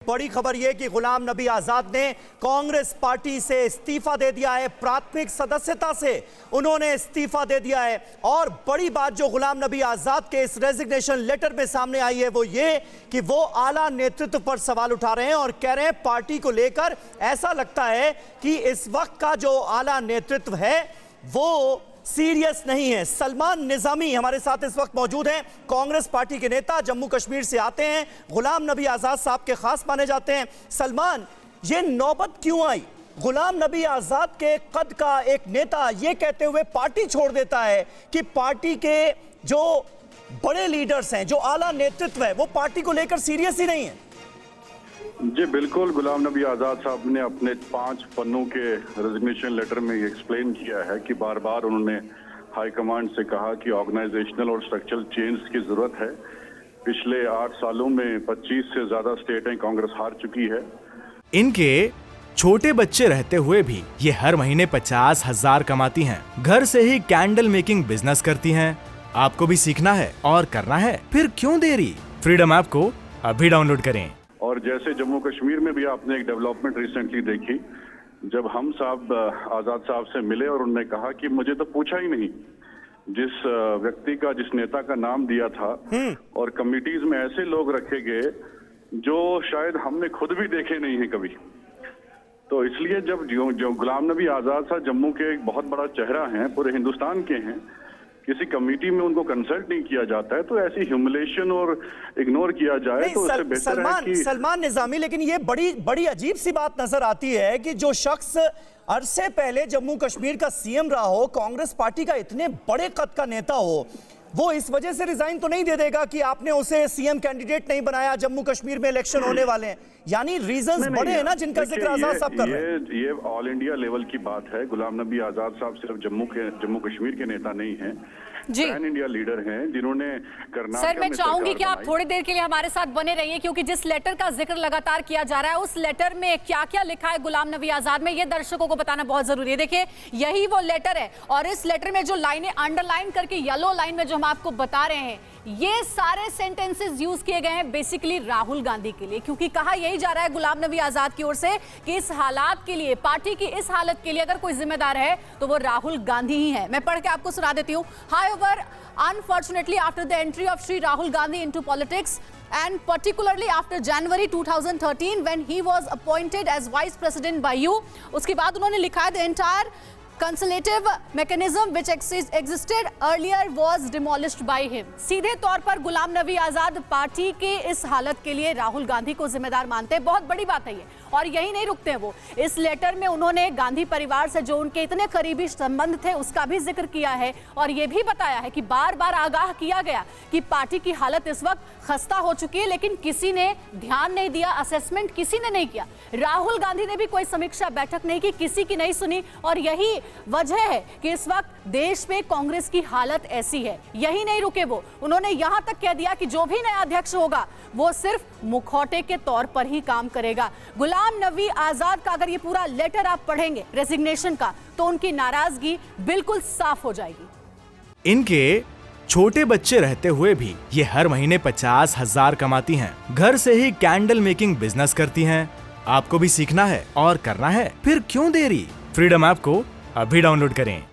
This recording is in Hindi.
बड़ी खबर यह कि गुलाम नबी आजाद ने कांग्रेस पार्टी से इस्तीफा दे दिया है। प्राथमिक सदस्यता से उन्होंने इस्तीफा दे दिया है। और बड़ी बात जो गुलाम नबी आजाद के इस रेजिग्नेशन लेटर में सामने आई है वो ये कि वो आला नेतृत्व पर सवाल उठा रहे हैं और कह रहे हैं पार्टी को लेकर ऐसा लगता है कि इस वक्त का जो आला नेतृत्व है वो सीरियस नहीं है। सलमान निजामी हमारे साथ इस वक्त मौजूद हैं, कांग्रेस पार्टी के नेता, जम्मू कश्मीर से आते हैं, गुलाम नबी आजाद साहब के खास माने जाते हैं। सलमान, ये नौबत क्यों आई? गुलाम नबी आजाद के कद का एक नेता ये कहते हुए पार्टी छोड़ देता है कि पार्टी के जो बड़े लीडर्स हैं, जो आला नेतृत्व है, वो पार्टी को लेकर सीरियस ही नहीं है। जी बिल्कुल, गुलाम नबी आजाद साहब ने अपने 5 पन्नों के रेजिग्नेशन लेटर में एक्सप्लेन किया है कि बार बार उन्होंने हाई कमांड से कहा कि ऑर्गेनाइजेशनल और स्ट्रक्चरल चेंज की जरूरत है। पिछले 8 सालों में 25 से ज्यादा स्टेटें कांग्रेस हार चुकी है। इनके छोटे बच्चे रहते हुए भी ये हर महीने 50,000 कमाती हैं। घर से ही कैंडल मेकिंग बिजनेस करती हैं। आपको भी सीखना है और करना है, फिर क्यों देरी? फ्रीडम ऐप को अभी डाउनलोड करें। और जैसे जम्मू कश्मीर में भी आपने एक डेवलपमेंट रिसेंटली देखी, जब हम साहब आजाद साहब से मिले और उन्होंने कहा कि मुझे तो पूछा ही नहीं, जिस व्यक्ति का, जिस नेता का नाम दिया था और कमिटीज में ऐसे लोग रखे गए जो शायद हमने खुद भी देखे नहीं है कभी। तो इसलिए जब जो गुलाम नबी आजाद साहब जम्मू के एक बहुत बड़ा चेहरा हैं, पूरे हिंदुस्तान के हैं, किसी कमेटी में उनको कंसल्ट नहीं किया जाता है, तो ऐसी ह्यूमिलेशन और इग्नोर किया जाए तो उससे बेहतर है कि सलमान निजामी, लेकिन ये बड़ी अजीब सी बात नजर आती है कि जो शख्स अरसे पहले जम्मू कश्मीर का सीएम रहा हो, कांग्रेस पार्टी का इतने बड़े कद का नेता हो, वो इस वजह से रिजाइन तो नहीं दे देगा कि आपने उसे सीएम कैंडिडेट नहीं बनाया, जम्मू कश्मीर में इलेक्शन होने वाले हैं। यानी रीजंस बड़े हैं ना जिनका जिक्र आजाद साहब कर रहे हैं। ये ऑल इंडिया लेवल की बात है। गुलाम नबी आजाद साहब सिर्फ जम्मू कश्मीर के नेता नहीं हैं, पैन इंडिया लीडर हैं जिन्होंने कर्नाटक। सर, मैं चाहूंगी कि आप थोड़ी देर के लिए हमारे साथ बने रहिए, क्योंकि जिस लेटर का जिक्र लगातार किया जा रहा है उस लेटर में क्या क्या लिखा है गुलाम नबी आजाद में, ये दर्शकों को बताना बहुत जरूरी है। देखिए, यही वो लेटर है और इस लेटर में जो लाइनें अंडरलाइन करके येलो लाइन में जो हम आपको बता रहे हैं, ये सारे सेंटेंसेस यूज किए गए हैं बेसिकली राहुल गांधी के लिए, क्योंकि कहा यही जा रहा है गुलाम नबी आजाद की ओर से कि इस हालात के लिए, पार्टी की इस हालत के लिए अगर कोई जिम्मेदार है तो वो राहुल गांधी ही है। मैं पढ़ के आपको सुना देती हूं। However, unfortunately after the entry of Shri Rahul Gandhi into politics and particularly after January 2013 when he was appointed as vice president by you, उसके बाद उन्होंने लिखा है the entire consultative mechanism which existed earlier was demolished by him। सीधे तौर पर गुलाम नबी आजाद पार्टी के इस हालत के लिए राहुल गांधी को जिम्मेदार मानते हैं। बहुत बड़ी बात है ये, और यही नहीं रुकते हैं वो। इस लेटर में उन्होंने गांधी परिवार से जो उनके इतने करीबी संबंध थे उसका भी जिक्र किया है और ये भी बताया है कि बार बार आगाह किया गया कि पार्टी की हालत इस वक्त खस्ता हो चुकी है, लेकिन किसी ने ध्यान नहीं दिया, असेसमेंट किसी ने नहीं किया। राहुल गांधी ने भी कोई समीक्षा बैठक नहीं की, किसी की नहीं सुनी, और यही वजह है कि इस वक्त देश में कांग्रेस की हालत ऐसी है। यही नहीं रुके वो, उन्होंने यहां तक कह दिया कि जो भी नया अध्यक्ष होगा वो सिर्फ मुखौटे के तौर पर ही काम करेगा। गुलाम नबी आजाद का अगर ये पूरा लेटर आप पढ़ेंगे रेजिग्नेशन का, तो उनकी नाराजगी बिल्कुल साफ हो जाएगी। इनके छोटे बच्चे रहते हुए भी ये हर महीने 50,000 कमाती हैं। घर से ही कैंडल मेकिंग बिजनेस करती हैं। आपको भी सीखना है और करना है, फिर क्यों देरी? फ्रीडम ऐप को अभी डाउनलोड करें।